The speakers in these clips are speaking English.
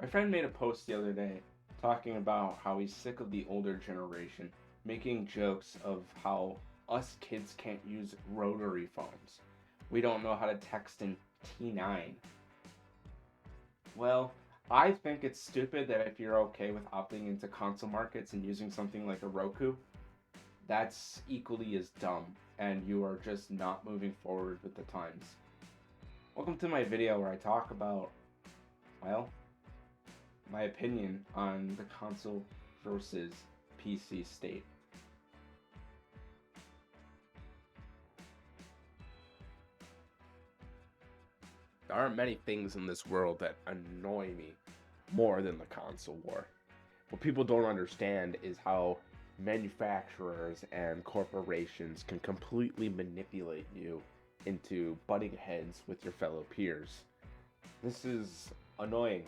My friend made a post the other day talking about how he's sick of the older generation making jokes of how us kids can't use rotary phones. We don't know how to text in T9. Well, I think it's stupid that if you're okay with opting into console markets and using something like a Roku, that's equally as dumb, and you are just not moving forward with the times. Welcome to my video where I talk about, well, my opinion on the console versus PC state. There aren't many things in this world that annoy me more than the console war. What people don't understand is how manufacturers and corporations can completely manipulate you into butting heads with your fellow peers. This is annoying,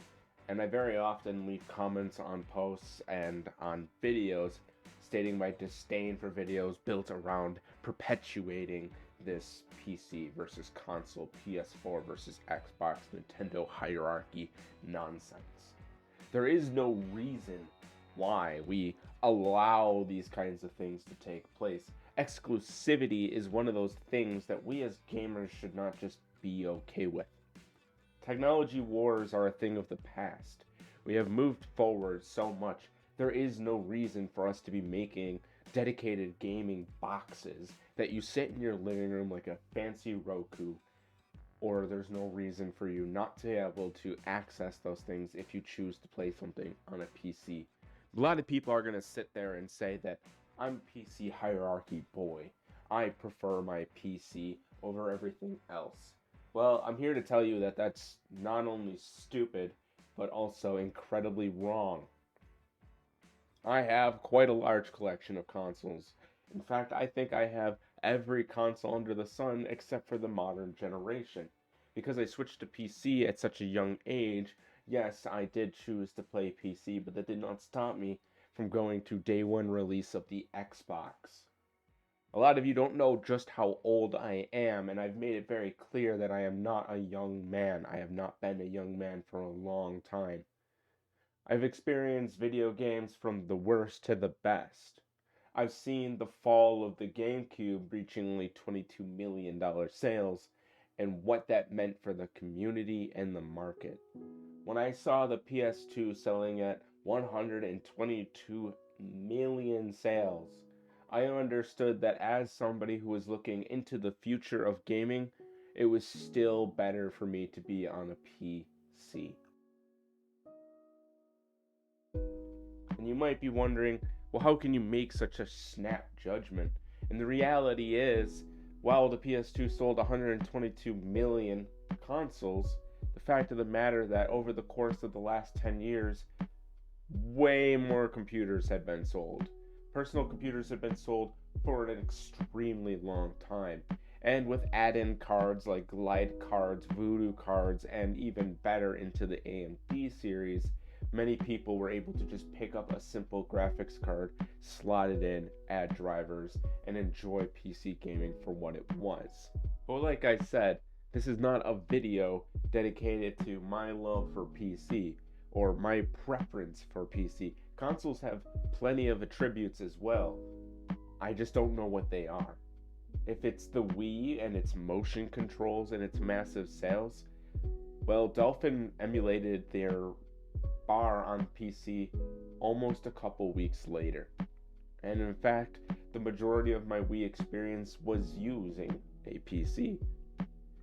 and I very often leave comments on posts and on videos stating my disdain for videos built around perpetuating this PC versus console, PS4 versus Xbox, Nintendo hierarchy nonsense. There is no reason why we allow these kinds of things to take place. Exclusivity is one of those things that we as gamers should not just be okay with. Technology wars are a thing of the past. We have moved forward so much. There is no reason for us to be making dedicated gaming boxes that you sit in your living room like a fancy Roku, or there's no reason for you not to be able to access those things if you choose to play something on a PC. A lot of people are going to sit there and say that I'm PC hierarchy boy. I prefer my PC over everything else. Well, I'm here to tell you that that's not only stupid, but also incredibly wrong. I have quite a large collection of consoles. In fact, I think I have every console under the sun except for the modern generation. Because I switched to PC at such a young age, yes, I did choose to play PC, but that did not stop me from going to day one release of the Xbox. A lot of you don't know just how old I am, and I've made it very clear that I am not a young man. I have not been a young man for a long time. I've experienced video games from the worst to the best. I've seen the fall of the GameCube reaching only $22 million sales and what that meant for the community and the market. When I saw the PS2 selling at 122 million sales, I understood that as somebody who was looking into the future of gaming, it was still better for me to be on a PC. And you might be wondering, well, how can you make such a snap judgment? And the reality is, while the PS2 sold 122 million consoles, the fact of the matter that over the course of the last 10 years, way more computers have been sold. Personal computers have been sold for an extremely long time. And with add-in cards like Glide cards, Voodoo cards, and even better into the AMD series, many people were able to just pick up a simple graphics card, slot it in, add drivers, and enjoy PC gaming for what it was. But like I said, this is not a video dedicated to my love for PC or my preference for PC. Consoles have plenty of attributes as well. I just don't know what they are. If it's the Wii and its motion controls and its massive sales, well, Dolphin emulated their bar on PC almost a couple weeks later. And in fact, the majority of my Wii experience was using a PC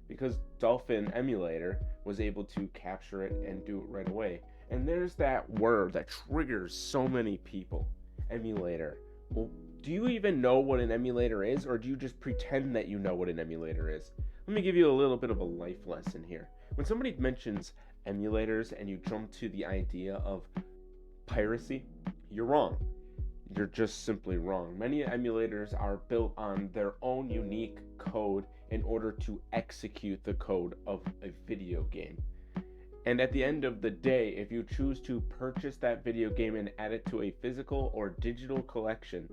because Dolphin Emulator was able to capture it and do it right away. And there's that word that triggers so many people, emulator. Well, do you even know what an emulator is, or do you just pretend that you know what an emulator is? Let me give you a little bit of a life lesson here. When somebody mentions emulators and you jump to the idea of piracy, you're wrong. You're just simply wrong. Many emulators are built on their own unique code in order to execute the code of a video game. And at the end of the day, if you choose to purchase that video game and add it to a physical or digital collection,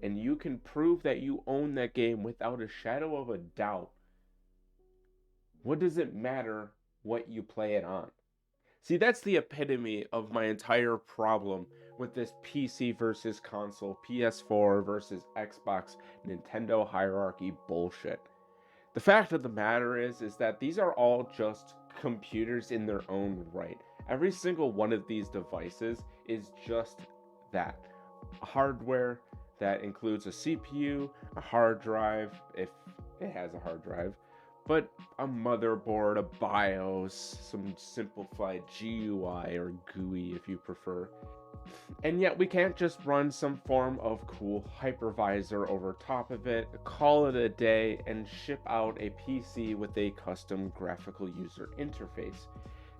and you can prove that you own that game without a shadow of a doubt, what does it matter what you play it on? See, that's the epitome of my entire problem with this PC versus console, PS4 versus Xbox, Nintendo hierarchy bullshit. The fact of the matter is that these are all just computers in their own right. Every single one of these devices is just that. Hardware that includes a CPU, a hard drive, if it has a hard drive, but a motherboard, a BIOS, some simplified GUI or GUI if you prefer. And yet we can't just run some form of cool hypervisor over top of it, call it a day, and ship out a PC with a custom graphical user interface.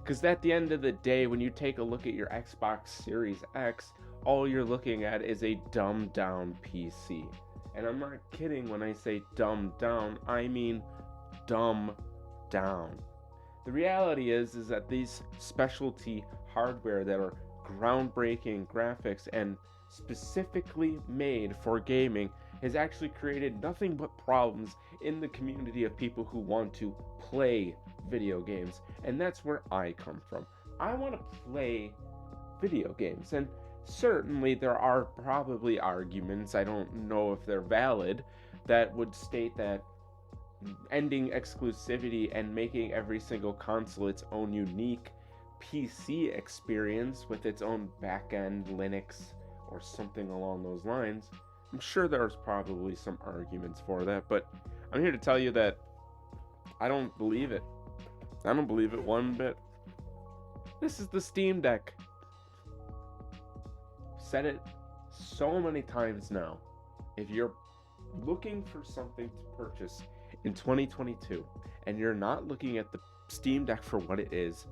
Because at the end of the day, when you take a look at your Xbox Series X, all you're looking at is a dumbed down PC. And I'm not kidding when I say dumbed down, I mean dumb down. The reality is that these specialty hardware that are groundbreaking graphics and specifically made for gaming has actually created nothing but problems in the community of people who want to play video games. And that's where I come from. I want to play video games, and certainly there are probably arguments, I don't know if they're valid, that would state that ending exclusivity and making every single console its own unique PC experience with its own backend Linux or something along those lines. I'm sure there's probably some arguments for that, but I'm here to tell you that I don't believe it. I don't believe it one bit. This is the Steam Deck. Said it so many times now. If you're looking for something to purchase in 2022 and you're not looking at the Steam Deck for what it is,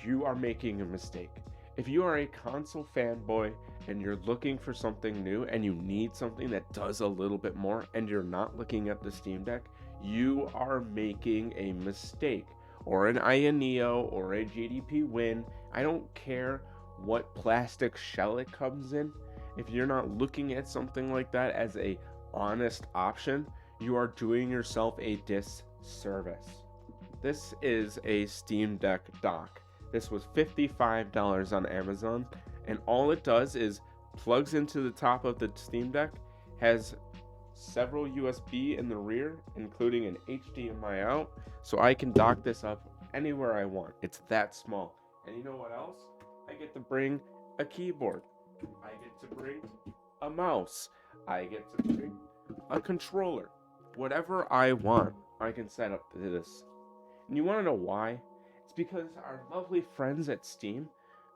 you are making a mistake. If you are a console fanboy and you're looking for something new and you need something that does a little bit more and you're not looking at the Steam Deck, you are making a mistake. Or an Aya Neo or a GDP Win. I don't care what plastic shell it comes in. If you're not looking at something like that as a honest option, you are doing yourself a disservice. This is a Steam Deck dock. This was $55 on Amazon, and all it does is plugs into the top of the Steam Deck, has several USB in the rear, including an HDMI out, so I can dock this up anywhere I want. It's that small. And you know what else? I get to bring a keyboard. I get to bring a mouse. I get to bring a controller. Whatever I want, I can set up to this. And you want to know why? It's because our lovely friends at Steam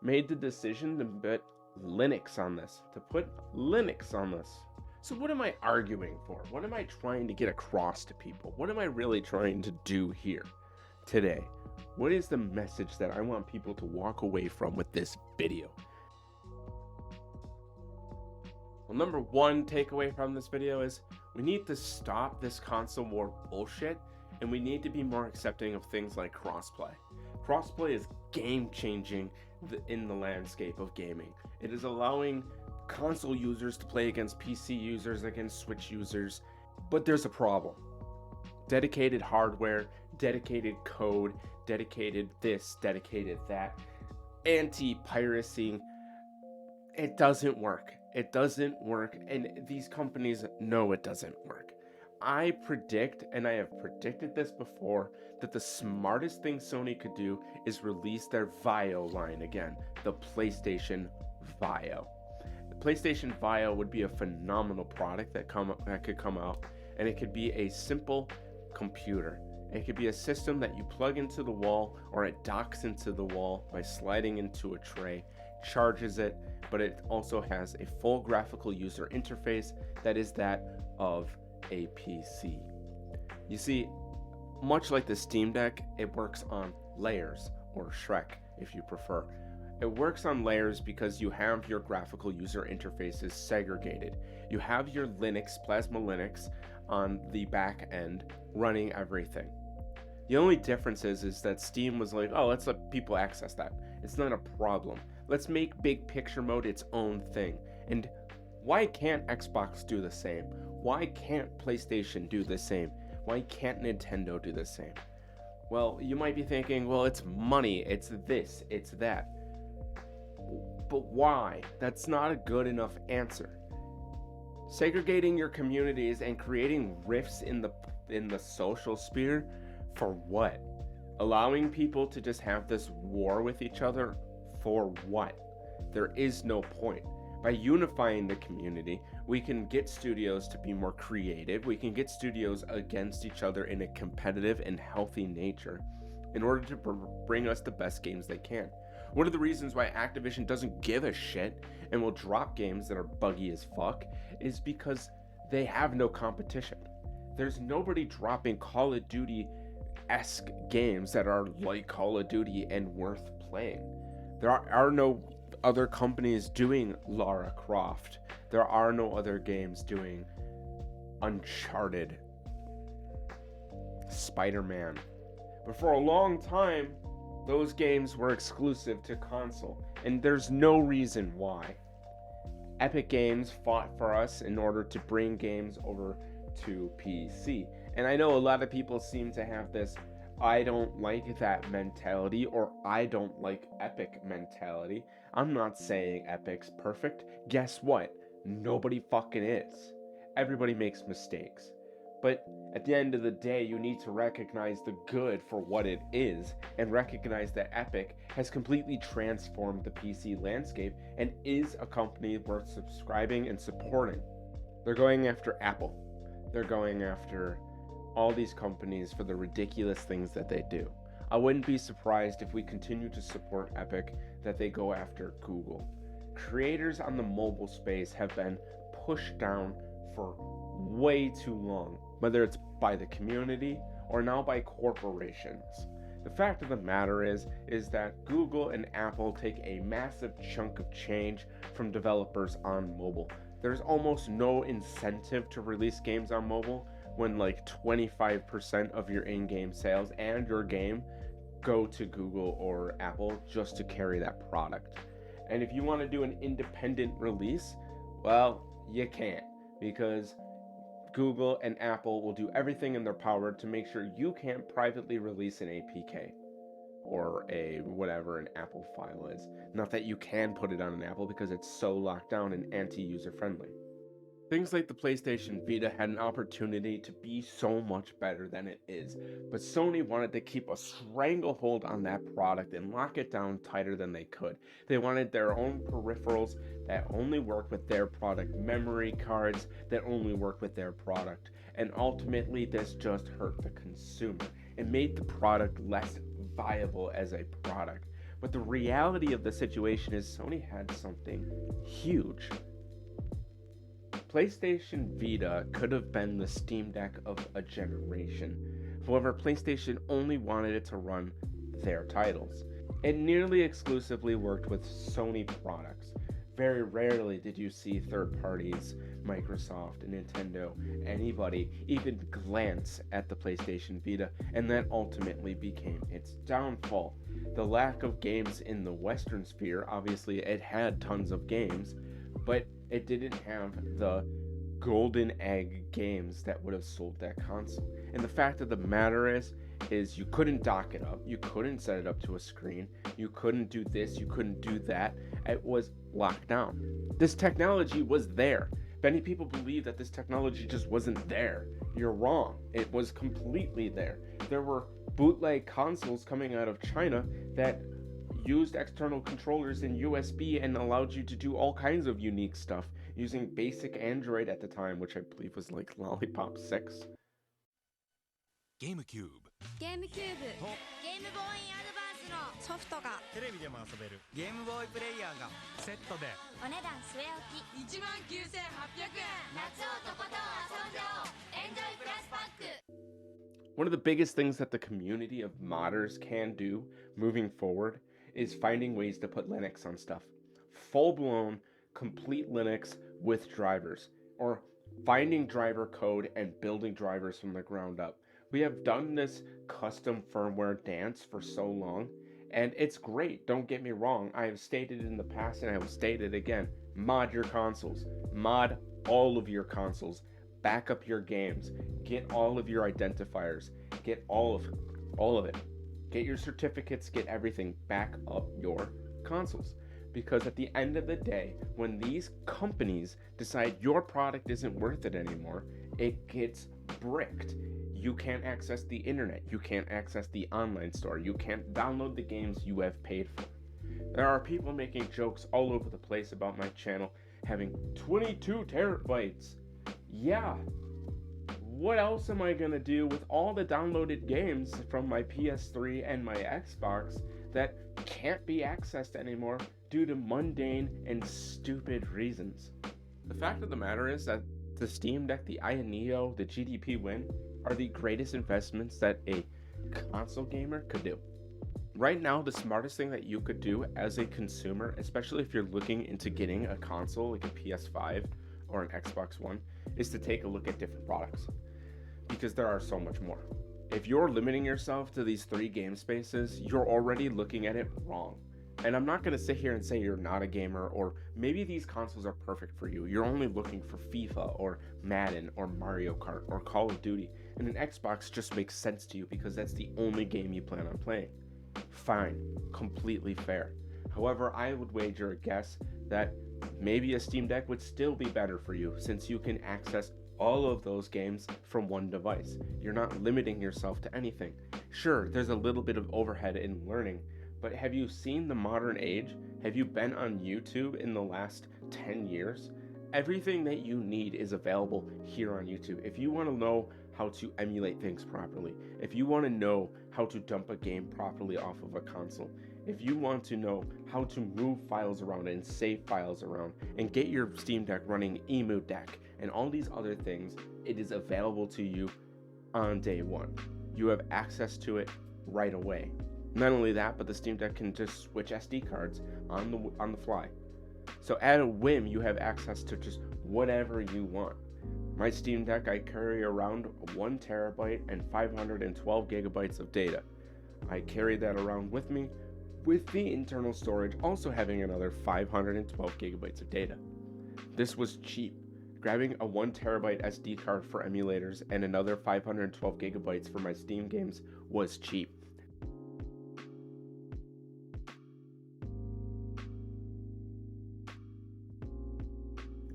made the decision to put Linux on this. So what am I arguing for? What am I trying to get across to people? What am I really trying to do here today? What is the message that I want people to walk away from with this video? Well, number one takeaway from this video is we need to stop this console war bullshit, and we need to be more accepting of things like crossplay. Crossplay is game-changing in the landscape of gaming. It is allowing console users to play against PC users, against Switch users, but there's a problem. Dedicated hardware, dedicated code, dedicated this, dedicated that, anti-piracy. It doesn't work. It doesn't work, and these companies know it doesn't work. I predict, and I have predicted this before, that the smartest thing Sony could do is release their Vio line again, the PlayStation Vio. The PlayStation Vio would be a phenomenal product that could come out, and it could be a simple computer. It could be a system that you plug into the wall, or it docks into the wall by sliding into a tray, charges it, but it also has a full graphical user interface that is that of a PC. You see, much like the Steam Deck, it works on layers, or Shrek if you prefer. It works on layers because you have your graphical user interfaces segregated. You have your Linux, Plasma Linux, on the back end running everything. The only difference is that Steam was like, oh, let's let people access that. It's not a problem. Let's make big picture mode its own thing. And why can't Xbox do the same? Why can't PlayStation do the same? Why can't Nintendo do the same? Well, you might be thinking, well, it's money, it's this, it's that. But why? That's not a good enough answer. Segregating your communities and creating rifts in the social sphere for what? Allowing people to just have this war with each other for what? There is no point. By unifying the community, we can get studios to be more creative. We can get studios against each other in a competitive and healthy nature in order to bring us the best games they can. One of the reasons why Activision doesn't give a shit and will drop games that are buggy as fuck is because they have no competition. There's nobody dropping Call of Duty-esque games that are like Call of Duty and worth playing. There are no other companies doing Lara Croft. There are no other games doing Uncharted, Spider-Man. But for a long time, those games were exclusive to console, and there's no reason why. Epic Games fought for us in order to bring games over to PC. And I know a lot of people seem to have this I don't like that mentality, or I don't like Epic mentality. I'm not saying Epic's perfect. Guess what? Nobody fucking is. Everybody makes mistakes. But at the end of the day, you need to recognize the good for what it is, and recognize that Epic has completely transformed the PC landscape and is a company worth subscribing and supporting. They're going after Apple. They're going after all these companies for the ridiculous things that they do. I wouldn't be surprised if we continue to support Epic that they go after Google. Creators on the mobile space have been pushed down for way too long, whether it's by the community or now by corporations. The fact of the matter is that Google and Apple take a massive chunk of change from developers on mobile. There's almost no incentive to release games on mobile when like 25% of your in-game sales and your game go to Google or Apple just to carry that product. And if you want to do an independent release, well, you can't, because Google and Apple will do everything in their power to make sure you can't privately release an APK or a whatever an Apple file is. Not that you can put it on an Apple, because it's so locked down and anti-user friendly. Things like the PlayStation Vita had an opportunity to be so much better than it is, but Sony wanted to keep a stranglehold on that product and lock it down tighter than they could. They wanted their own peripherals that only work with their product, memory cards that only work with their product, and ultimately this just hurt the consumer. It made the product less viable as a product. But the reality of the situation is Sony had something huge. PlayStation Vita could have been the Steam Deck of a generation. However, PlayStation only wanted it to run their titles. It nearly exclusively worked with Sony products. Very rarely did you see third parties, Microsoft, Nintendo, anybody even glance at the PlayStation Vita, and that ultimately became its downfall. The lack of games in the Western sphere, obviously it had tons of games, but it didn't have the golden egg games that would have sold that console. And the fact of the matter is you couldn't dock it up, you couldn't set it up to a screen, you couldn't do this, you couldn't do that. It was locked down. This technology was there. Many people believe that this technology just wasn't there. You're wrong. It was completely there. There were bootleg consoles coming out of China that used external controllers in USB and allowed you to do all kinds of unique stuff using basic Android at the time, which I believe was like Lollipop 6. GameCube ゲームキューブゲームボーイアドバンスのソフトがテレビでも遊べるゲームボーイプレイヤーがセットでお値段据え置き19800円夏をとことん遊んじゃおうエンジョイプラスパック One of the biggest things that the community of modders can do moving forward is finding ways to put Linux on stuff. Full-blown, complete Linux with drivers, or finding driver code and building drivers from the ground up. We have done this custom firmware dance for so long, and it's great, don't get me wrong. I have stated in the past, and I will state it again, mod your consoles. Mod all of your consoles. Back up your games. Get all of your identifiers. Get all of All of it. Get your certificates, get everything, back up your consoles. Because at the end of the day, when these companies decide your product isn't worth it anymore, it gets bricked. You can't access the internet, you can't access the online store, you can't download the games you have paid for. There are people making jokes all over the place about my channel having 22 terabytes. Yeah. What else am I gonna do with all the downloaded games from my PS3 and my Xbox that can't be accessed anymore due to mundane and stupid reasons? The fact of the matter is that the Steam Deck, the Aya Neo, the GDP Win are the greatest investments that a console gamer could do. Right now, the smartest thing that you could do as a consumer, especially if you're looking into getting a console like a PS5 or an Xbox One, is to take a look at different products. Because there are so much more. If you're limiting yourself to these 3 game spaces, you're already looking at it wrong. And I'm not going to sit here and say you're not a gamer, or maybe these consoles are perfect for you. You're only looking for FIFA or Madden or Mario Kart or Call of Duty, and an Xbox just makes sense to you because that's the only game you plan on playing. Fine, completely fair. However, I would wager a guess that maybe a Steam Deck would still be better for you since you can access all of those games from one device. You're not limiting yourself to anything. Sure, there's a little bit of overhead in learning, but have you seen the modern age? Have you been on YouTube in the last 10 years? Everything that you need is available here on YouTube. If you want to know how to emulate things properly, if you want to know how to dump a game properly off of a console, if you want to know how to move files around and save files around and get your Steam Deck running Emu Deck and all these other things, it is available to you on day one. You have access to it right away. Not only that, but the Steam Deck can just switch SD cards on the fly. So at a whim, you have access to just whatever you want. My Steam Deck, I carry around 1 terabyte and 512 gigabytes of data. I carry that around with me, with the internal storage also having another 512 gigabytes of data. This was cheap. Grabbing a 1 terabyte SD card for emulators and another 512 gigabytes for my Steam games was cheap.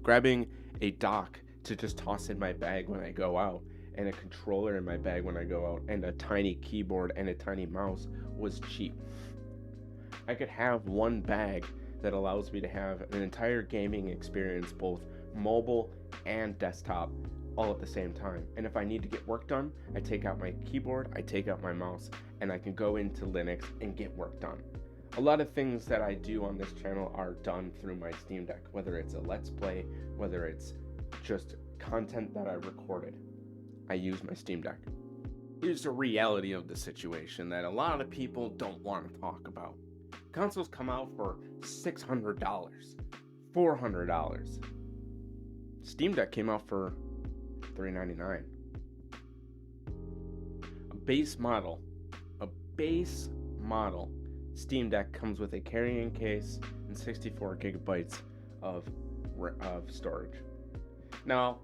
Grabbing a dock to just toss in my bag when I go out, and a controller in my bag when I go out, and a tiny keyboard and a tiny mouse was cheap. I could have one bag that allows me to have an entire gaming experience, both mobile and desktop, all at the same time. And if I need to get work done, I take out my keyboard, I take out my mouse, and I can go into Linux and get work done. A lot of things that I do on this channel are done through my Steam Deck, whether it's a Let's Play, whether it's just content that I recorded. I use my Steam Deck. Here's the reality of the situation that a lot of people don't want to talk about. Consoles come out for $600, $400. Steam Deck came out for $399. A base model Steam Deck comes with a carrying case and 64 gigabytes of storage. Now,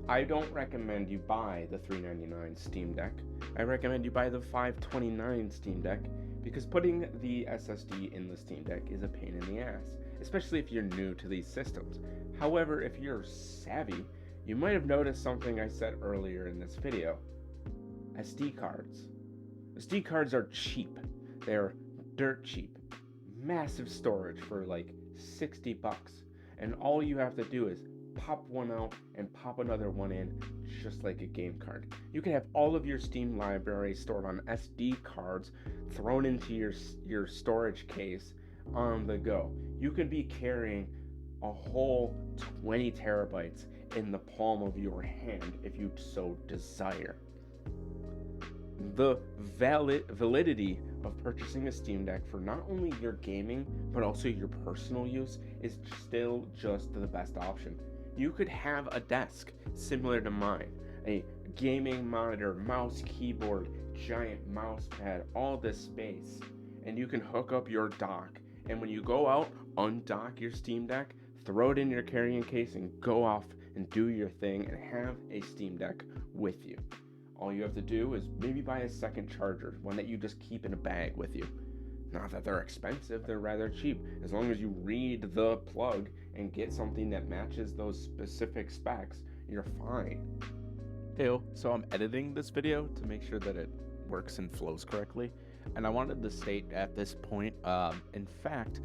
I don't recommend you buy the $399 Steam Deck. I recommend you buy the $529 Steam Deck because putting the SSD in the Steam Deck is a pain in the ass, especially if you're new to these systems. However, if you're savvy, you might have noticed something I said earlier in this video. SD cards. SD cards are cheap. They're dirt cheap. Massive storage for like $60. And all you have to do is pop one out and pop another one in, just like a game card. You can have all of your Steam library stored on SD cards thrown into your storage case on the go. You could be carrying a whole 20 terabytes in the palm of your hand if you so desire. The validity of purchasing a Steam Deck for not only your gaming but also your personal use is still just the best option. You could have a desk similar to mine, a gaming monitor, mouse, keyboard, giant mouse pad, all this space, and you can hook up your dock, and when you go out, undock your Steam Deck, throw it in your carrying case and go off and do your thing and have a Steam Deck with you. All you have to do is maybe buy a second charger, one that you just keep in a bag with you. Not that they're expensive, they're rather cheap. As long as you read the plug and get something that matches those specific specs, you're fine. Ew, so I'm editing this video to make sure that it works and flows correctly. And I wanted to state at this point, in fact,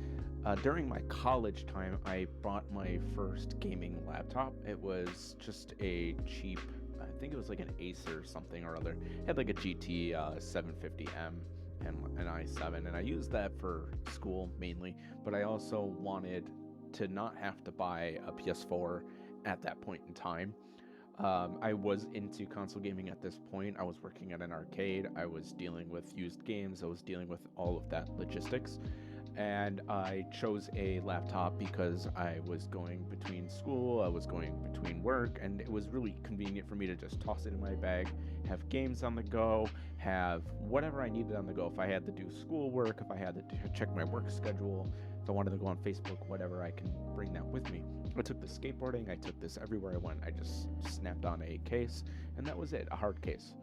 during my college time, I bought my first gaming laptop. It was just a cheap, I think it was like an Acer or something or other. It had like a GT 750M and an i7, and I used that for school mainly, but I also wanted to not have to buy a PS4 at that point in time. I was into console gaming at this point. I was working at an arcade. I was dealing with used games. I was dealing with all of that logistics. And I chose a laptop because I was going between school, I was going between work, and it was really convenient for me to just toss it in my bag, have games on the go, have whatever I needed on the go. If I had to do schoolwork, if I had to check my work schedule, if I wanted to go on Facebook, whatever, I can bring that with me. I took this skateboarding, I took this everywhere I went. I just snapped on a case, and that was it, a hard case.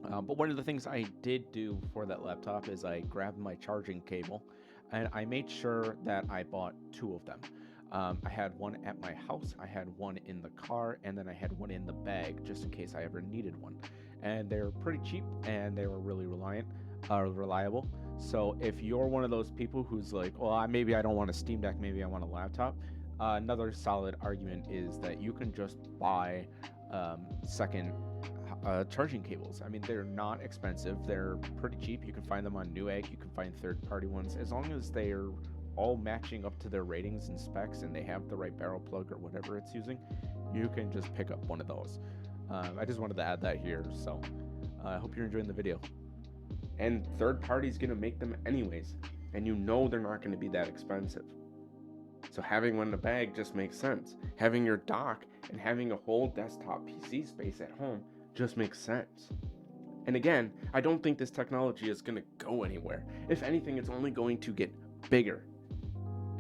But one of the things I did do for that laptop is I grabbed my charging cable, and I made sure that I bought 2 of them. I had one at my house, I had one in the car, and then I had one in the bag just in case I ever needed one. And they're pretty cheap, and they were really reliable. So if you're one of those people who's like, well, maybe I don't want a Steam Deck, maybe I want a laptop, another solid argument is that you can just buy second charging cables. I mean, they're not expensive. They're pretty cheap. You can find them on Newegg. You can find third-party ones. As long as they're all matching up to their ratings and specs and they have the right barrel plug or whatever it's using, you can just pick up one of those. I just wanted to add that here. So I hope you're enjoying the video. And third party's gonna make them anyways, and you know they're not gonna be that expensive. So having one in the bag just makes sense. Having your dock and having a whole desktop PC space at home just makes sense. And again, I don't think this technology is going to go anywhere. If anything, it's only going to get bigger.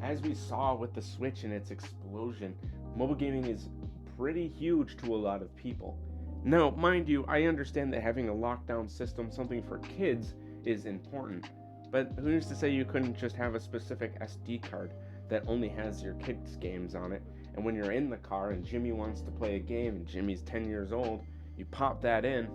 As we saw with the Switch and its explosion, mobile gaming is pretty huge to a lot of people. Now, mind you, I understand that having a lockdown system, something for kids, is important. But who's to say you couldn't just have a specific SD card that only has your kids' games on it, and when you're in the car and Jimmy wants to play a game and Jimmy's 10 years old, you pop that in,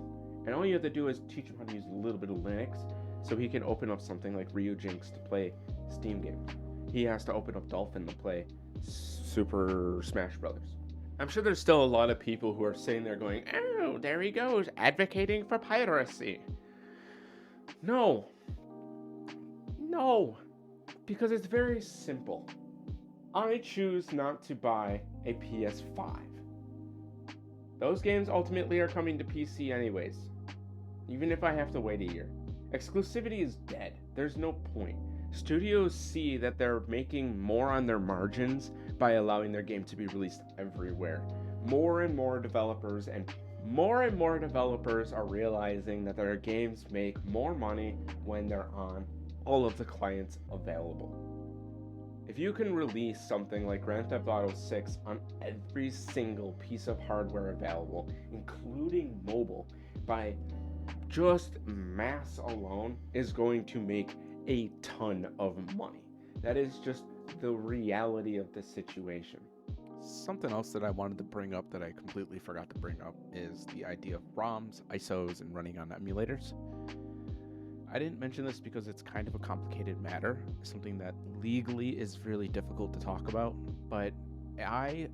and all you have to do is teach him how to use a little bit of Linux so he can open up something like Ryujinx to play Steam games. He has to open up Dolphin to play Super Smash Brothers. I'm sure there's still a lot of people who are sitting there going, oh, there he goes, advocating for piracy. No, because it's very simple. I choose not to buy a PS5. Those games ultimately are coming to PC anyways, even if I have to wait a year. Exclusivity is dead. There's no point. Studios see that they're making more on their margins by allowing their game to be released everywhere. More and more developers are realizing that their games make more money when they're on all of the clients available. If you can release something like Grand Theft Auto 6 on every single piece of hardware available, including mobile, by just mass alone, is going to make a ton of money. That is just the reality of the situation. Something else that I wanted to bring up that I completely forgot to bring up is the idea of ROMs, ISOs, and running on emulators. I didn't mention this because it's kind of a complicated matter, something that legally is really difficult to talk about, but I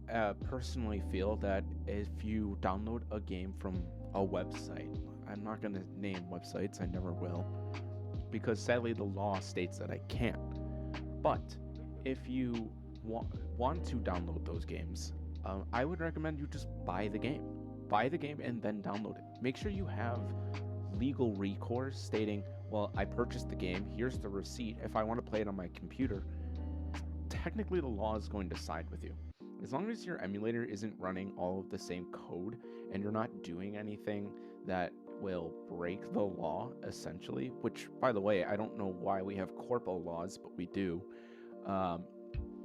personally feel that if you download a game from a website, I'm not going to name websites, I never will, because sadly the law states that I can't, but if you want to download those games, I would recommend you just buy the game and then download it. Make sure you have legal recourse stating, well, I purchased the game, here's the receipt. If I want to play it on my computer, technically the law is going to side with you. As long as your emulator isn't running all of the same code and you're not doing anything that will break the law, essentially, which, by the way, I don't know why we have corpo laws, but we do.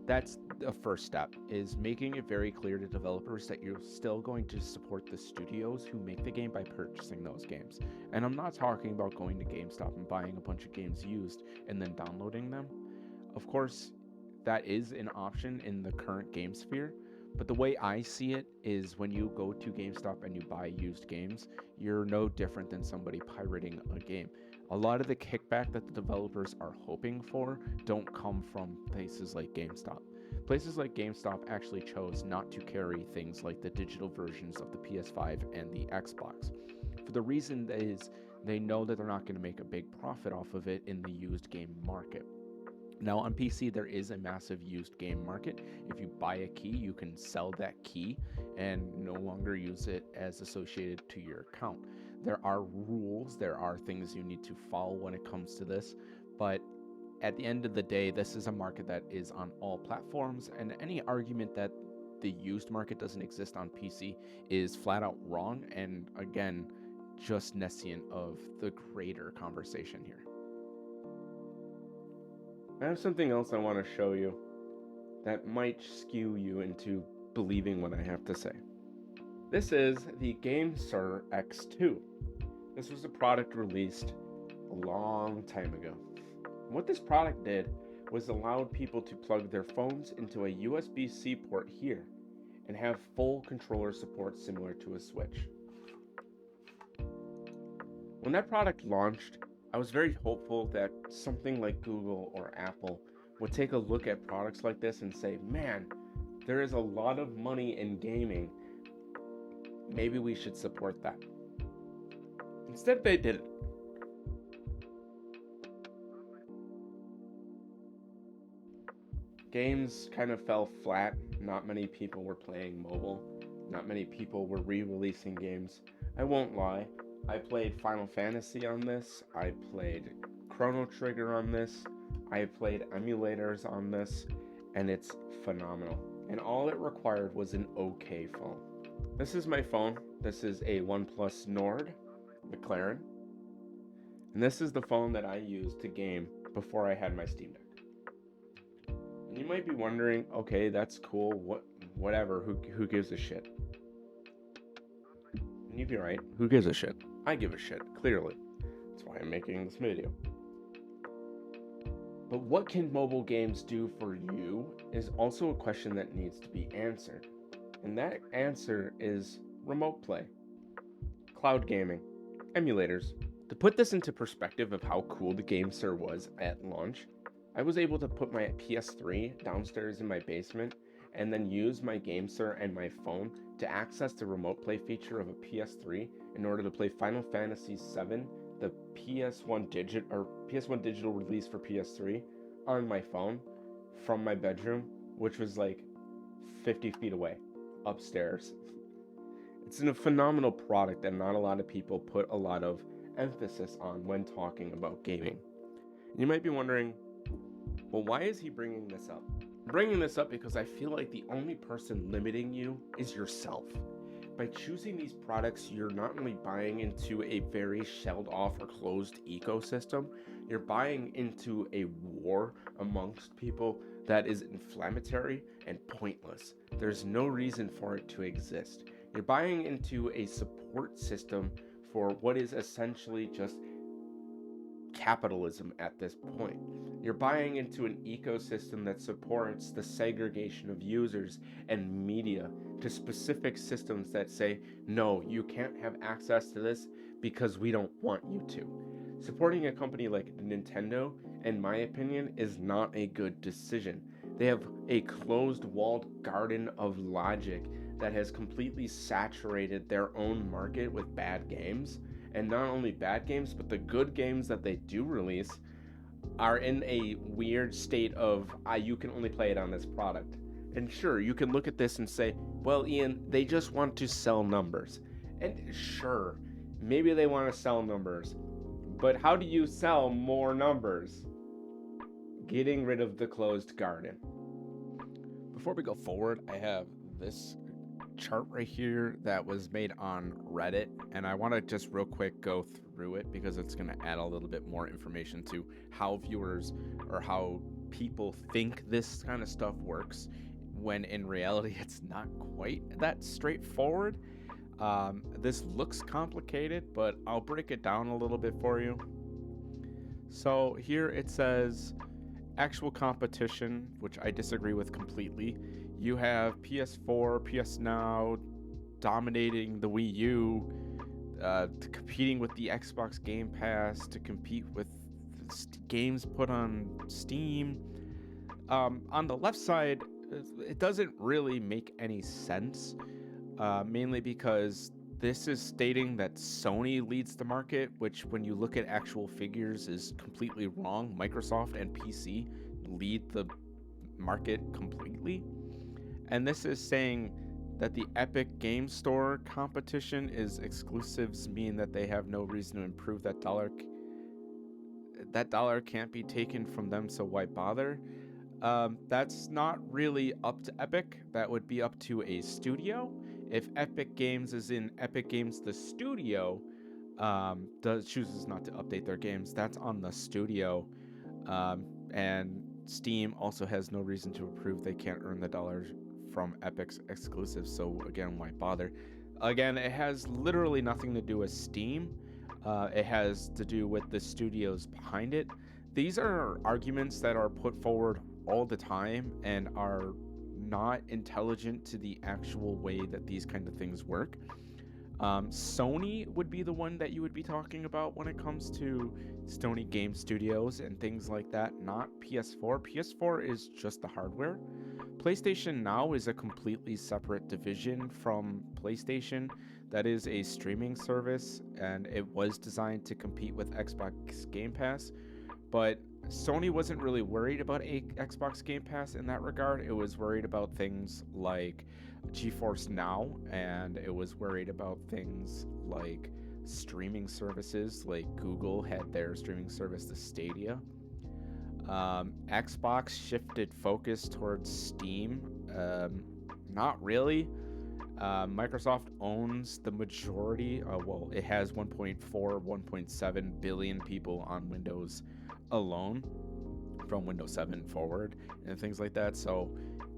That's the first step, is making it very clear to developers that you're still going to support the studios who make the game by purchasing those games. And I'm not talking about going to GameStop and buying a bunch of games used and then downloading them. Of course, that is an option in the current game sphere, but the way I see it is when you go to GameStop and you buy used games, you're no different than somebody pirating a game. A lot of the kickback that the developers are hoping for don't come from places like GameStop. Places like GameStop actually chose not to carry things like the digital versions of the PS5 and the Xbox. For the reason that is they know that they're not going to make a big profit off of it in the used game market. Now on PC, there is a massive used game market. If you buy a key, you can sell that key and no longer use it as associated to your account. There are rules, there are things you need to follow when it comes to this, but at the end of the day, this is a market that is on all platforms, and any argument that the used market doesn't exist on PC is flat out wrong, and again, just nescient of the greater conversation here. I have something else I want to show you that might skew you into believing what I have to say. This is the GameSir X2. This was a product released a long time ago. What this product did was allowed people to plug their phones into a USB-C port here and have full controller support similar to a Switch. When that product launched, I was very hopeful that something like Google or Apple would take a look at products like this and say, man, there is a lot of money in gaming. Maybe we should support that. Instead, they didn't. Games kind of fell flat. Not many people were playing mobile. Not many people were re-releasing games. I won't lie. I played Final Fantasy on this. I played Chrono Trigger on this. I played emulators on this. And it's phenomenal. And all it required was an okay phone. This is my phone. This is a OnePlus Nord McLaren. And this is the phone that I used to game before I had my Steam Deck. And you might be wondering, okay, that's cool. Whatever. Who gives a shit? And you'd be right. Who gives a shit? I give a shit, clearly. That's why I'm making this video. But what can mobile games do for you is also a question that needs to be answered. And that answer is remote play, cloud gaming, emulators. To put this into perspective of how cool the GameSir was at launch, I was able to put my PS3 downstairs in my basement and then use my GameSir and my phone to access the remote play feature of a PS3 in order to play Final Fantasy VII, the PS1 digital release for PS3, on my phone from my bedroom, which was like 50 feet away, upstairs. It's a phenomenal product that not a lot of people put a lot of emphasis on when talking about gaming. You might be wondering, well, why is he bringing this up? I'm bringing this up because I feel like the only person limiting you is yourself. By choosing these products, you're not only buying into a very shelled off or closed ecosystem, you're buying into a war amongst people that is inflammatory and pointless. There's no reason for it to exist. You're buying into a support system for what is essentially just capitalism at this point. You're buying into an ecosystem that supports the segregation of users and media to specific systems that say, no, you can't have access to this because we don't want you to. Supporting a company like Nintendo, in my opinion, is not a good decision. They have a closed-walled garden of logic that has completely saturated their own market with bad games. And not only bad games, but the good games that they do release are in a weird state of, you can only play it on this product. And sure, you can look at this and say, well, Ian, they just want to sell numbers. And sure, maybe they want to sell numbers. But how do you sell more numbers? Getting rid of the closed garden. Before we go forward, I have this chart right here that was made on Reddit, and I want to just real quick go through it because it's going to add a little bit more information to how viewers or how people think this kind of stuff works, when in reality it's not quite that straightforward. This looks complicated, but I'll break it down a little bit for you. So here it says actual competition, which I disagree with completely. You have PS4, PS Now dominating the Wii U, competing with the Xbox Game Pass to compete with games put on Steam. On the left side, it doesn't really make any sense, mainly because this is stating that Sony leads the market, which when you look at actual figures is completely wrong. Microsoft and PC lead the market completely. And this is saying that the Epic Game Store competition is exclusives, mean that they have no reason to improve that dollar. That dollar can't be taken from them, so why bother? That's not really up to Epic. That would be up to a studio. If Epic Games is in Epic Games, the studio chooses not to update their games, that's on the studio. And Steam also has no reason to prove they can't earn the dollars from Epic's exclusives, so again, why bother? Again, it has literally nothing to do with Steam. It has to do with the studios behind it. These are arguments that are put forward all the time and are not intelligent to the actual way that these kind of things work. Sony would be the one that you would be talking about when it comes to Sony Game Studios and things like that, not PS4. PS4 is just the hardware. PlayStation Now is a completely separate division from PlayStation. That is a streaming service, and it was designed to compete with Xbox Game Pass. But Sony wasn't really worried about Xbox Game Pass in that regard. It was worried about things like GeForce Now, and it was worried about things like streaming services, like Google had their streaming service, the Stadia. Xbox shifted focus towards Steam. Not really. Microsoft owns the majority. Well, it has 1.4, 1.7 billion people on Windows alone from Windows 7 forward and things like that. So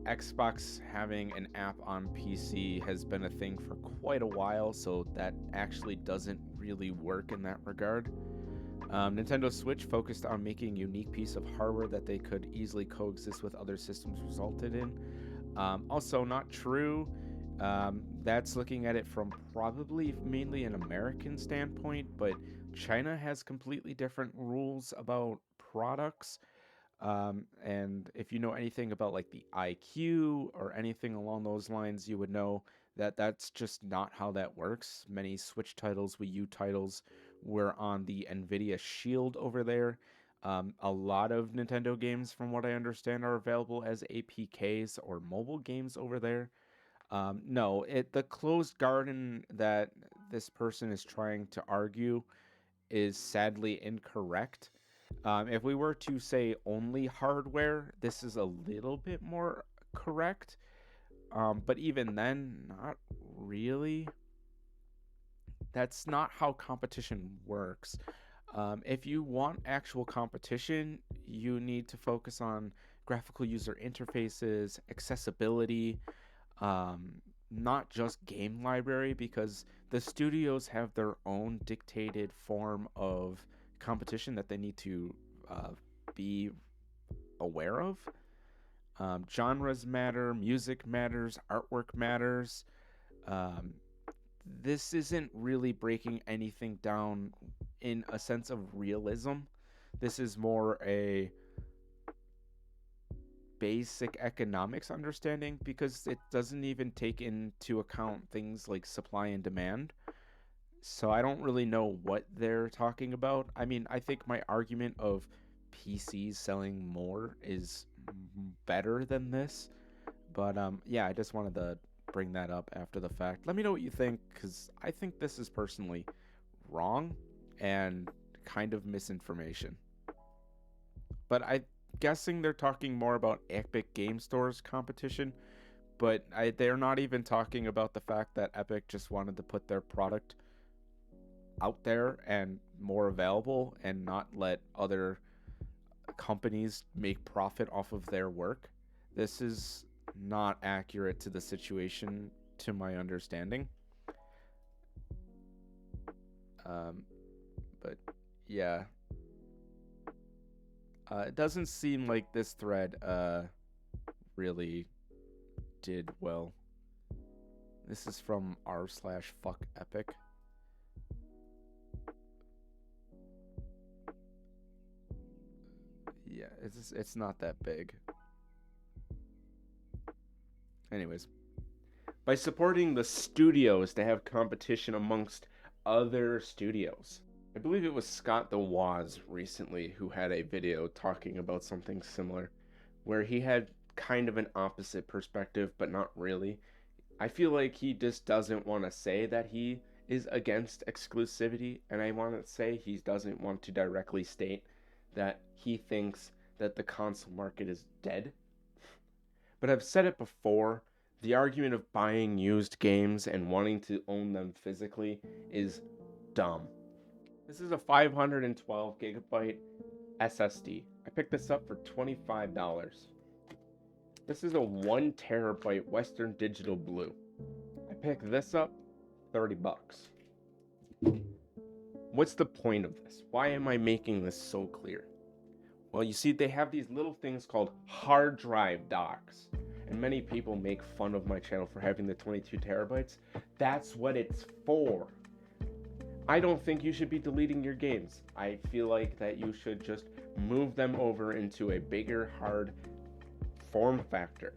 Xbox having an app on PC has been a thing for quite a while, so that actually doesn't really work in that regard. Nintendo Switch focused on making a unique piece of hardware that they could easily coexist with other systems resulted in. Also not true. That's looking at it from probably mainly an American standpoint, but China has completely different rules about products. And if you know anything about like the IQ or anything along those lines, you would know that that's just not how that works. Many Switch titles, Wii U titles were on the NVIDIA Shield over there. A lot of Nintendo games, from what I understand, are available as APKs or mobile games over there. No, the closed garden that this person is trying to argue is sadly incorrect. If we were to say only hardware, this is a little bit more correct. But even then, not really. That's not how competition works. If you want actual competition, you need to focus on graphical user interfaces, accessibility, not just game library, because the studios have their own dictated form of competition that they need to be aware of. Genres matter, music matters, artwork matters. This isn't really breaking anything down in a sense of realism. This is more a basic economics understanding, because it doesn't even take into account things like supply and demand. So I don't really know what they're talking about. I mean, I think my argument of PCs selling more is better than this. But yeah, I just wanted to bring that up after the fact. Let me know what you think, because I think this is personally wrong and kind of misinformation. But I'm guessing they're talking more about Epic Game Store's competition, but they're not even talking about the fact that Epic just wanted to put their product out there and more available and not let other companies make profit off of their work. This is not accurate to the situation, to my understanding. But yeah, it doesn't seem like this thread really did well. This is from r/fuck_epic. Yeah, it's not that big. Anyways, by supporting the studios to have competition amongst other studios. I believe it was Scott the Woz recently who had a video talking about something similar, where he had kind of an opposite perspective, but not really. I feel like he just doesn't want to say that he is against exclusivity, and I want to say he doesn't want to directly state that he thinks that the console market is dead. But I've said it before, the argument of buying used games and wanting to own them physically is dumb. This is a 512 gigabyte SSD. I picked this up for $25. This is a 1 terabyte Western Digital Blue. I picked this up $30. What's the point of this? Why am I making this so clear? Well, you see, they have these little things called hard drive docks. And many people make fun of my channel for having the 22 terabytes. That's what it's for. I don't think you should be deleting your games. I feel like that you should just move them over into a bigger, hard form factor.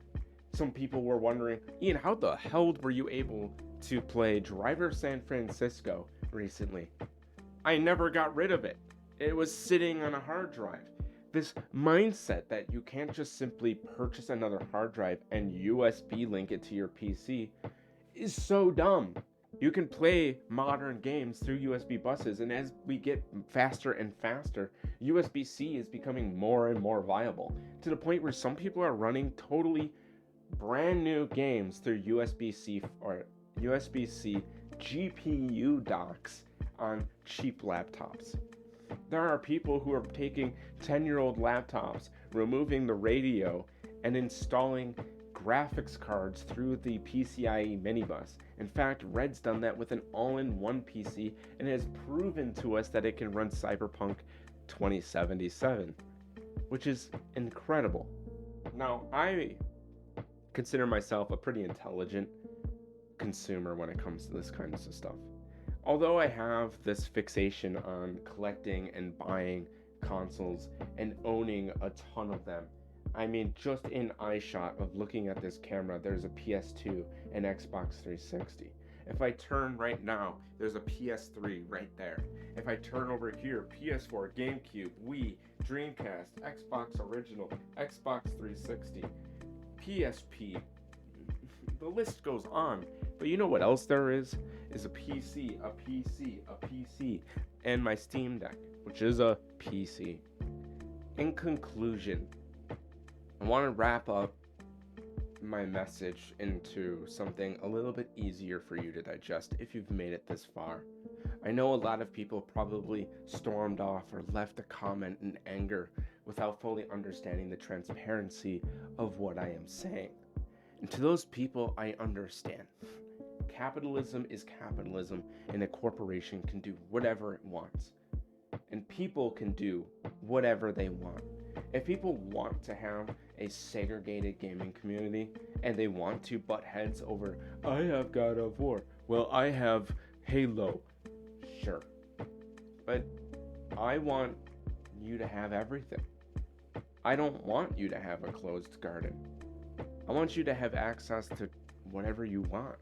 Some people were wondering, Ian, how the hell were you able to play Driver San Francisco recently? I never got rid of it. It was sitting on a hard drive. This mindset that you can't just simply purchase another hard drive and USB link it to your PC is so dumb. You can play modern games through USB buses, and as we get faster and faster, USB-C is becoming more and more viable, to the point where some people are running totally brand new games through USB-C or USB-C GPU docks on cheap laptops. There are people who are taking 10-year-old laptops, removing the radio, and installing graphics cards through the PCIe minibus. In fact, Red's done that with an all-in-one PC and has proven to us that it can run Cyberpunk 2077, which is incredible. Now, I consider myself a pretty intelligent consumer when it comes to this kind of stuff. Although I have this fixation on collecting and buying consoles and owning a ton of them, I mean, just in eyeshot of looking at this camera, there's a PS2 and Xbox 360. If I turn right now, there's a PS3 right there. If I turn over here, PS4, GameCube, Wii, Dreamcast, Xbox Original, Xbox 360, PSP, the list goes on. But you know what else there is a PC, a PC, a PC, and my Steam Deck, which is a PC. In conclusion, I want to wrap up my message into something a little bit easier for you to digest if you've made it this far. I know a lot of people probably stormed off or left a comment in anger without fully understanding the transparency of what I am saying. And to those people, I understand. Capitalism is capitalism, and a corporation can do whatever it wants. And people can do whatever they want. If people want to have a segregated gaming community and they want to butt heads over, I have God of War, well, I have Halo, sure. But I want you to have everything. I don't want you to have a closed garden. I want you to have access to whatever you want.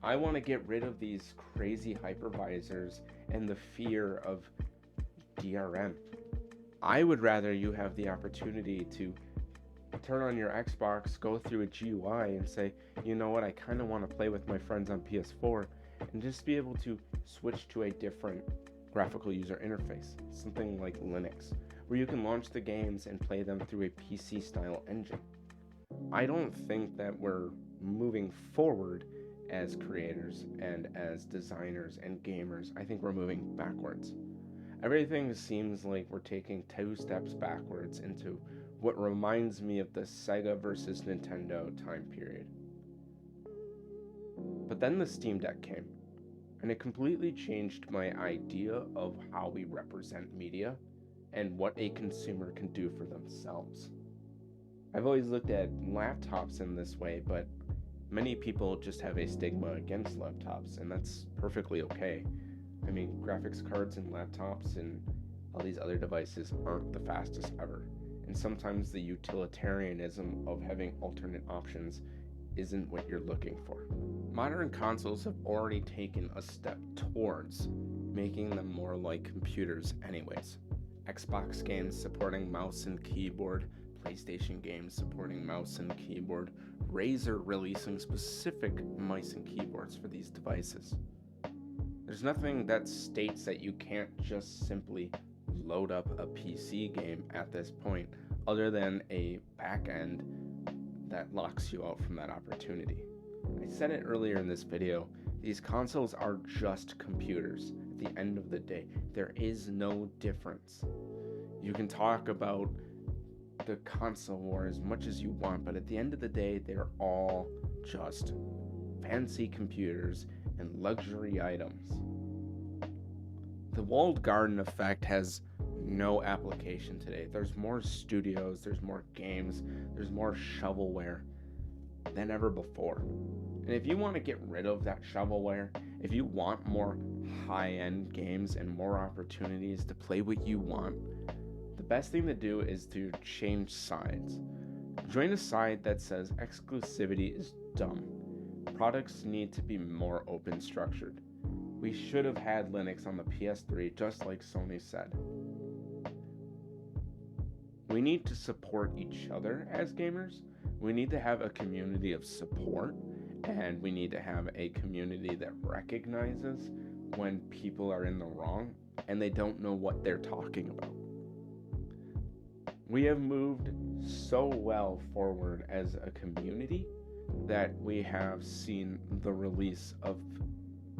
I want to get rid of these crazy hypervisors and the fear of DRM. I would rather you have the opportunity to turn on your Xbox, go through a GUI and say, you know what, I kind of want to play with my friends on PS4, and just be able to switch to a different graphical user interface, something like Linux, where you can launch the games and play them through a PC-style engine. I don't think that we're moving forward as creators and as designers and gamers. I think we're moving backwards. Everything seems like we're taking 2 steps backwards into what reminds me of the Sega versus Nintendo time period. But then the Steam Deck came, and it completely changed my idea of how we represent media and what a consumer can do for themselves. I've always looked at laptops in this way, but many people just have a stigma against laptops, and that's perfectly okay. I mean, graphics cards and laptops and all these other devices aren't the fastest ever, and sometimes the utilitarianism of having alternate options isn't what you're looking for. Modern consoles have already taken a step towards making them more like computers anyways. Xbox games supporting mouse and keyboard, PlayStation games supporting mouse and keyboard, Razer releasing specific mice and keyboards for these devices. There's nothing that states that you can't just simply load up a PC game at this point other than a back end that locks you out from that opportunity. I said it earlier in this video, these consoles are just computers. At the end of the day, there is no difference. You can talk about the console war as much as you want, but at the end of the day, they're all just fancy computers and luxury items. The walled garden effect has no application today. There's more studios, there's more games, there's more shovelware than ever before. And if you want to get rid of that shovelware, if you want more high-end games and more opportunities to play what you want, the best thing to do is to change sides. Join a side that says exclusivity is dumb. Products need to be more open structured. We should have had Linux on the PS3 just like Sony said. We need to support each other as gamers. We need to have a community of support, and we need to have a community that recognizes when people are in the wrong and they don't know what they're talking about. We have moved so well forward as a community that we have seen the release of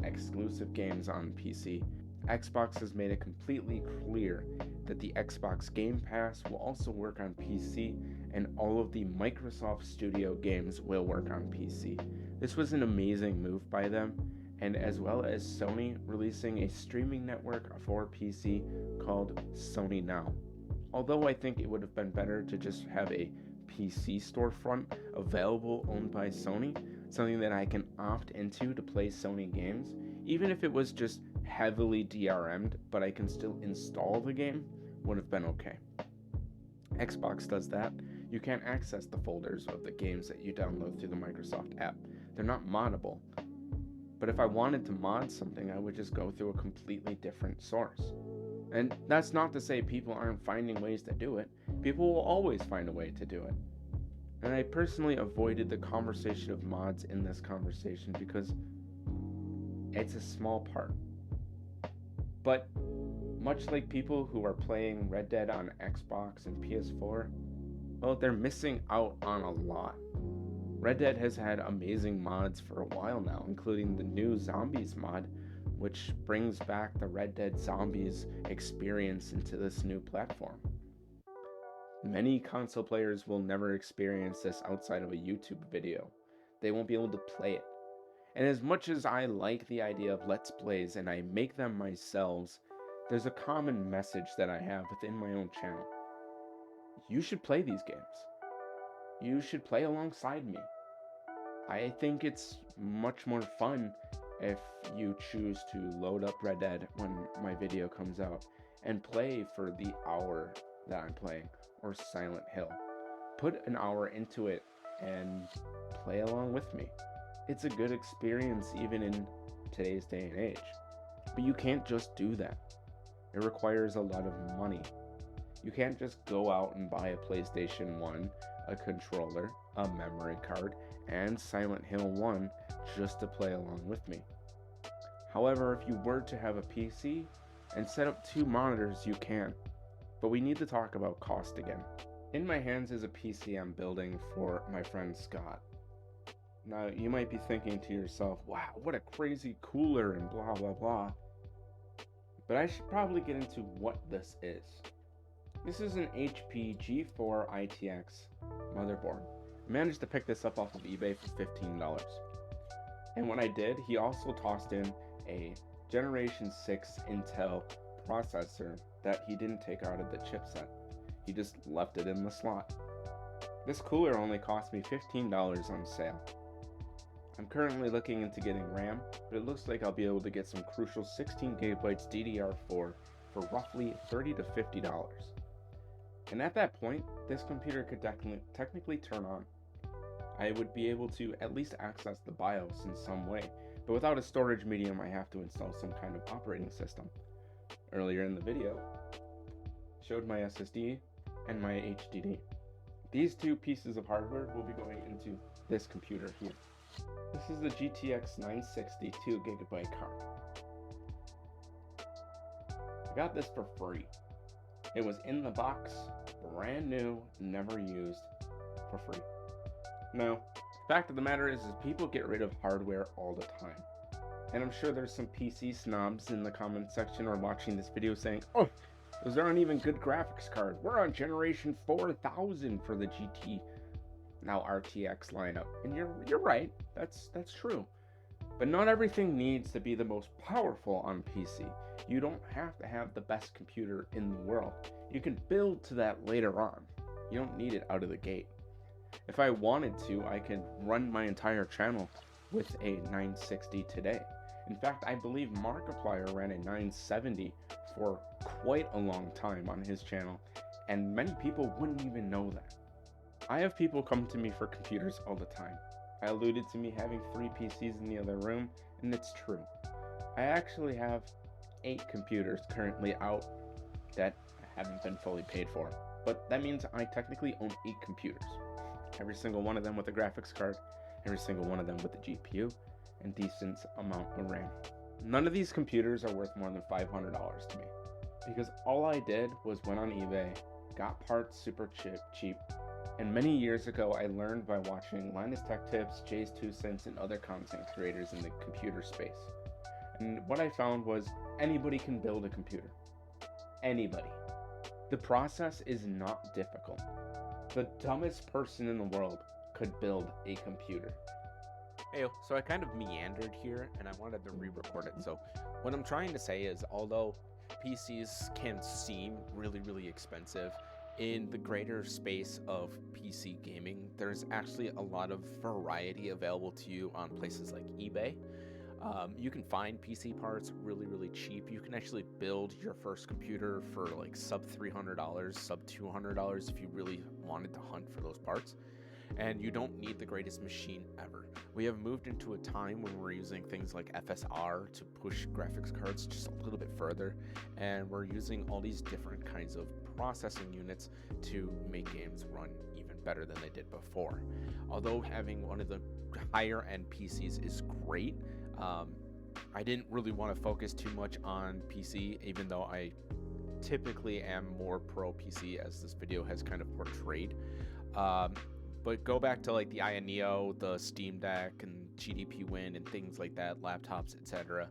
exclusive games on PC. Xbox has made it completely clear that the Xbox Game Pass will also work on PC, and all of the Microsoft Studio games will work on PC. This was an amazing move by them, and as well as Sony releasing a streaming network for PC called Sony Now. Although I think it would have been better to just have a PC storefront available owned by Sony, something that I can opt into to play Sony games, even if it was just heavily DRM'd, but I can still install the game, would have been okay. Xbox does that. You can't access the folders of the games that you download through the Microsoft app. They're not moddable. But if I wanted to mod something, I would just go through a completely different source. And that's not to say people aren't finding ways to do it. People will always find a way to do it. And I personally avoided the conversation of mods in this conversation because it's a small part. But much like people who are playing Red Dead on Xbox and PS4, well, they're missing out on a lot. Red Dead has had amazing mods for a while now, including the new Zombies mod, which brings back the Red Dead Zombies experience into this new platform. Many console players will never experience this outside of a YouTube video. They won't be able to play it. And as much as I like the idea of Let's Plays and I make them myself, there's a common message that I have within my own channel. You should play these games. You should play alongside me. I think it's much more fun if you choose to load up Red Dead when my video comes out and play for the hour that I'm playing, or Silent Hill. Put an hour into it and play along with me. It's a good experience even in today's day and age. But you can't just do that. It requires a lot of money. You can't just go out and buy a PlayStation 1, a controller, a memory card, and Silent Hill 1 just to play along with me. However, if you were to have a PC and set up 2 monitors, you can. But we need to talk about cost again. In my hands is a PC I'm building for my friend Scott. Now, you might be thinking to yourself, wow, what a crazy cooler and blah, blah, blah. But I should probably get into what this is. This is an HP G4 ITX motherboard. I managed to pick this up off of eBay for $15. And when I did, he also tossed in a Generation 6 Intel processor that he didn't take out of the chipset. He just left it in the slot. This cooler only cost me $15 on sale. I'm currently looking into getting RAM, but it looks like I'll be able to get some crucial 16GB DDR4 for roughly $30 to $50. And at that point, this computer could technically turn on. I would be able to at least access the BIOS in some way, but without a storage medium, I have to install some kind of operating system. Earlier in the video, I showed my SSD and my HDD. These two pieces of hardware will be going into this computer here. This is the GTX 960 2GB card. I got this for free. It was in the box, brand new, never used, for free. Now, the fact of the matter is people get rid of hardware all the time. And I'm sure there's some PC snobs in the comment section or watching this video saying, oh, those aren't even good graphics cards. We're on generation 4000 for the GT, now RTX lineup. And you're right, that's true. But not everything needs to be the most powerful on PC. You don't have to have the best computer in the world. You can build to that later on. You don't need it out of the gate. If I wanted to, I could run my entire channel with a 960 today. In fact, I believe Markiplier ran a 970 for quite a long time on his channel, and many people wouldn't even know that. I have people come to me for computers all the time. I alluded to me having 3 PCs in the other room, and it's true. I actually have 8 computers currently out that haven't been fully paid for, but that means I technically own 8 computers. Every single one of them with a graphics card, every single one of them with a GPU, and decent amount of RAM. None of these computers are worth more than $500 to me, because all I did was went on eBay, got parts super cheap, and many years ago I learned by watching Linus Tech Tips, Jay's 2 Cents, and other content creators in the computer space. And what I found was anybody can build a computer. Anybody. The process is not difficult. The dumbest person in the world could build a computer. Hey, so I kind of meandered here and I wanted to re-record it. So what I'm trying to say is, although PCs can seem really, really expensive, in the greater space of PC gaming, there's actually a lot of variety available to you on places like eBay. You can find PC parts really, really cheap. You can actually build your first computer for like sub $300, sub $200 if you really wanted to hunt for those parts. And you don't need the greatest machine ever. We have moved into a time when we're using things like FSR to push graphics cards just a little bit further, and we're using all these different kinds of processing units to make games run even better than they did before. Although having one of the higher end PCs is great, I didn't really want to focus too much on PC, even though I typically am more pro PC, as this video has kind of portrayed. But go back to like the Aya Neo, the Steam Deck, and GDP Win, and things like that, laptops, etc.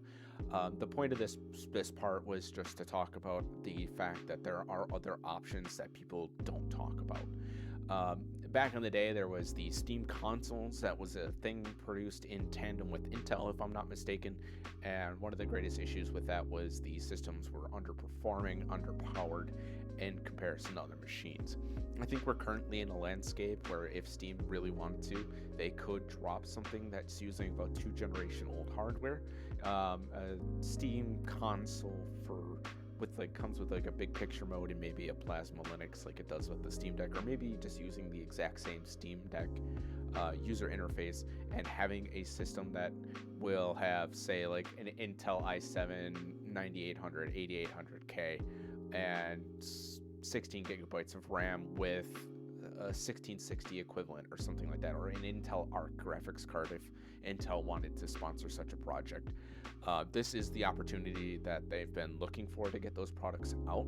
The point of this part was just to talk about the fact that there are other options that people don't talk about. Back in the day, there was the Steam consoles. That was a thing produced in tandem with Intel, if I'm not mistaken. And one of the greatest issues with that was the systems were underperforming, underpowered in comparison to other machines. I think we're currently in a landscape where if Steam really wanted to, they could drop something that's using about 2 generation old hardware. A Steam console comes with like a big picture mode and maybe a Plasma Linux like it does with the Steam Deck, or maybe just using the exact same Steam Deck user interface and having a system that will have, say, like an Intel i7 9800 8800K and 16 gigabytes of RAM with a 1660 equivalent or something like that, or an Intel Arc graphics card if Intel wanted to sponsor such a project. This is the opportunity that they've been looking for to get those products out,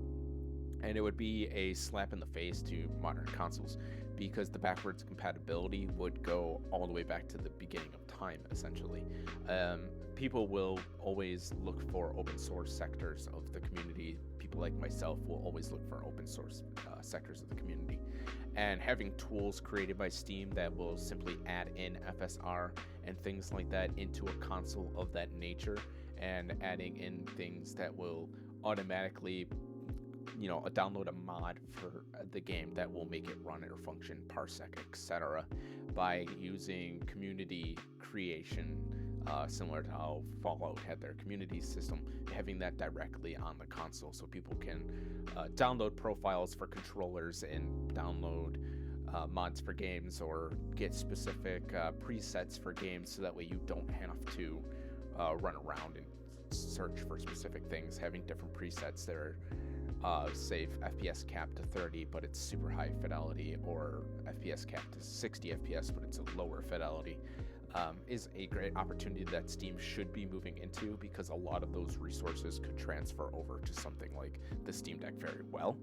and it would be a slap in the face to modern consoles. because the backwards compatibility would go all the way back to the beginning of time, essentially. People will always look for open source sectors of the community. People like myself will always look for open source sectors of the community. And having tools created by Steam that will simply add in FSR and things like that into a console of that nature, and adding in things that will automatically, download a mod for the game that will make it run or function, parsec, etc., by using community creation, similar to how Fallout had their community system, having that directly on the console so people can download profiles for controllers and download mods for games, or get specific presets for games, so that way you don't have to run around and search for specific things. Having different presets that are say FPS capped to 30 but it's super high fidelity, or FPS capped to 60 FPS but it's a lower fidelity, is a great opportunity that Steam should be moving into, because a lot of those resources could transfer over to something like the Steam Deck very well.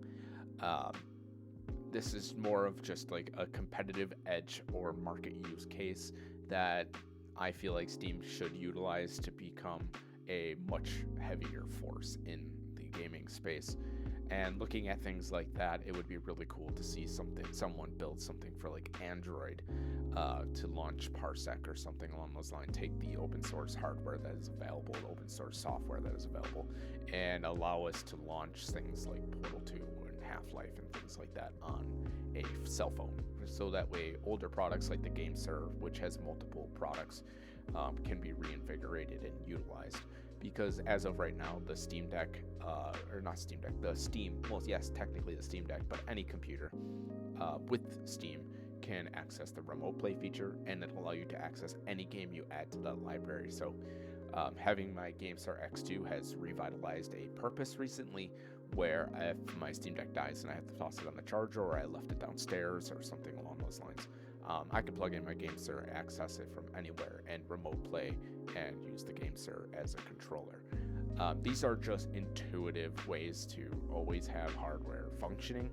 This is more of just like a competitive edge or market use case that I feel like Steam should utilize to become a much heavier force in the gaming space. And looking at things like that, it would be really cool to see someone build something for like Android to launch Parsec or something along those lines. Take the open source hardware that is available, the open source software that is available, and allow us to launch things like Portal 2 and Half-Life and things like that on a cell phone. So that way older products like the GameSir, which has multiple products, can be reinvigorated and utilized. Because as of right now, the Steam Deck, the Steam, well, yes, technically the Steam Deck, but any computer with Steam can access the remote play feature, and it'll allow you to access any game you add to the library. So having my GameStar X2 has revitalized a purpose recently, where if my Steam Deck dies and I have to toss it on the charger, or I left it downstairs or something along those lines, I can plug in my GameSir, access it from anywhere, and remote play and use the GameSir as a controller. These are just intuitive ways to always have hardware functioning,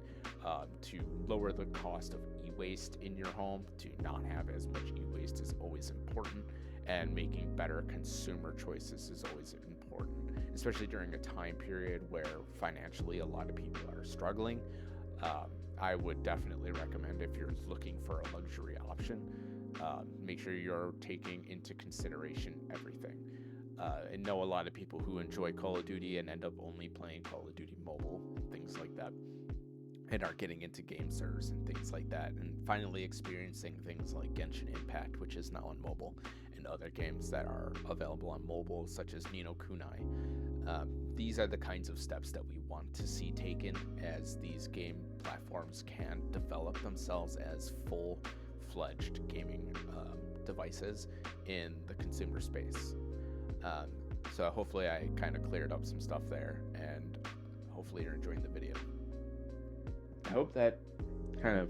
to lower the cost of e-waste in your home, to not have as much e-waste is always important, and making better consumer choices is always important, especially during a time period where financially a lot of people are struggling. I would definitely recommend, if you're looking for a luxury option, make sure you're taking into consideration everything. I know a lot of people who enjoy Call of Duty and end up only playing Call of Duty Mobile and things like that, and are getting into GameSirs and things like that, and finally experiencing things like Genshin Impact, which is now on mobile, and other games that are available on mobile, such as Ni no Kunai. These are the kinds of steps that we want to see taken as these game platforms can develop themselves as full-fledged gaming devices in the consumer space. So hopefully I kind of cleared up some stuff there, and hopefully you're enjoying the video. I hope that kind of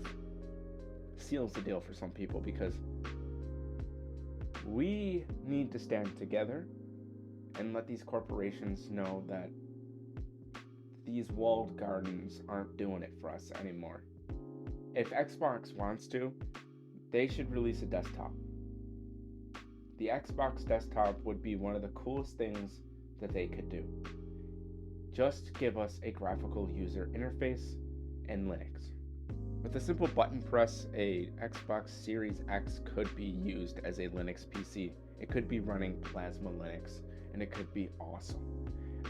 seals the deal for some people, because we need to stand together and let these corporations know that these walled gardens aren't doing it for us anymore. If Xbox wants to, they should release a desktop. The Xbox desktop would be one of the coolest things that they could do. Just give us a graphical user interface and Linux. With a simple button press, a Xbox Series X could be used as a Linux PC. It could be running Plasma Linux, and it could be awesome.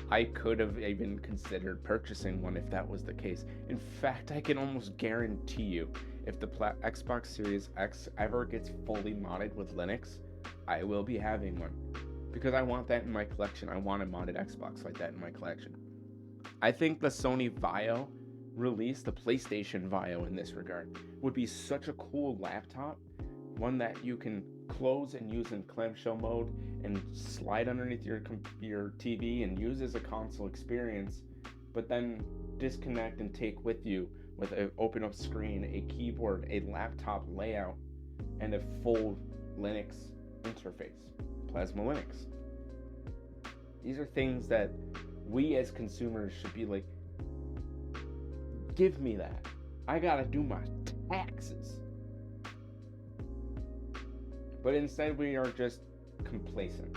I could have even considered purchasing one if that was the case. In fact, I can almost guarantee you, if the Xbox Series X ever gets fully modded with Linux, I will be having one, because I want that in my collection. I want a modded Xbox like that in my collection. I think the Sony Vaio release, the PlayStation Vaio in this regard, would be such a cool laptop, one that you can close and use in clamshell mode and slide underneath your TV and use as a console experience, but then disconnect and take with you with an open up screen, a keyboard, a laptop layout, and a full Linux interface, Plasma Linux. These are things that we as consumers should be like, give me that. I gotta do my taxes. But instead we are just complacent.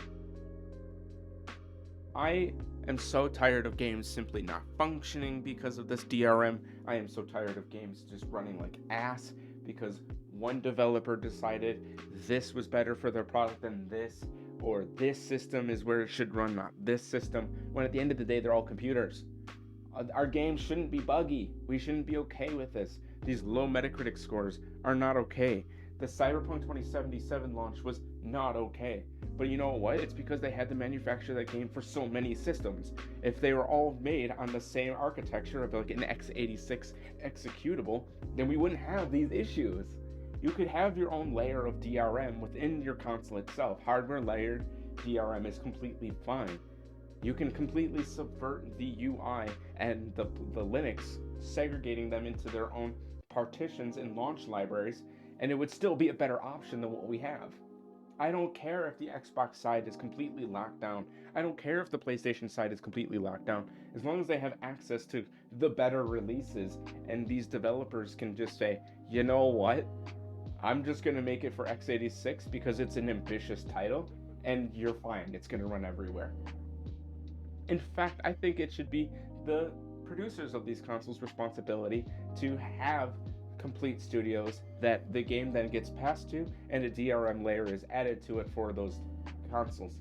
I am so tired of games simply not functioning because of this DRM. I am so tired of games just running like ass because one developer decided this was better for their product than this, or this system is where it should run, not this system, when at the end of the day they're all computers. Our games shouldn't be buggy. We shouldn't be okay with this. These low Metacritic scores are not okay. The Cyberpunk 2077 launch was not okay. But you know what? It's because they had to manufacture that game for so many systems. If they were all made on the same architecture of like an x86 executable, then we wouldn't have these issues. You could have your own layer of DRM within your console itself. Hardware layered DRM is completely fine. You can completely subvert the UI and the Linux, segregating them into their own partitions and launch libraries, and it would still be a better option than what we have. I don't care if the Xbox side is completely locked down. I don't care if the PlayStation side is completely locked down. As long as they have access to the better releases, and these developers can just say, you know what? I'm just going to make it for x86 because it's an ambitious title, and you're fine. It's going to run everywhere. In fact, I think it should be the producers of these consoles' responsibility to have complete studios that the game then gets passed to, and a DRM layer is added to it for those consoles.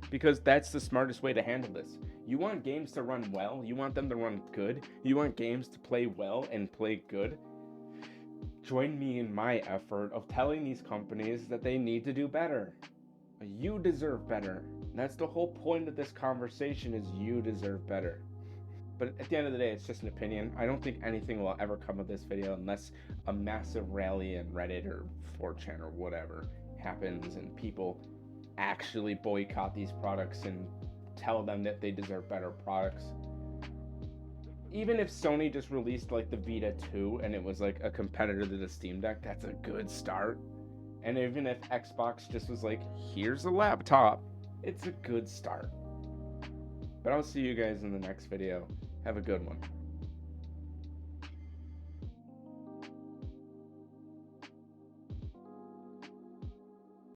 Because that's the smartest way to handle this. You want games to run well, you want them to run good, you want games to play well and play good. Join me in my effort of telling these companies that they need to do better. You deserve better. That's the whole point of this conversation, is you deserve better. But at the end of the day, it's just an opinion. I don't think anything will ever come of this video unless a massive rally in Reddit or 4chan or whatever happens and people actually boycott these products and tell them that they deserve better products. Even if Sony just released like the Vita 2 and it was like a competitor to the Steam Deck, that's a good start. And even if Xbox just was like, here's a laptop, it's a good start. But I'll see you guys in the next video. Have a good one.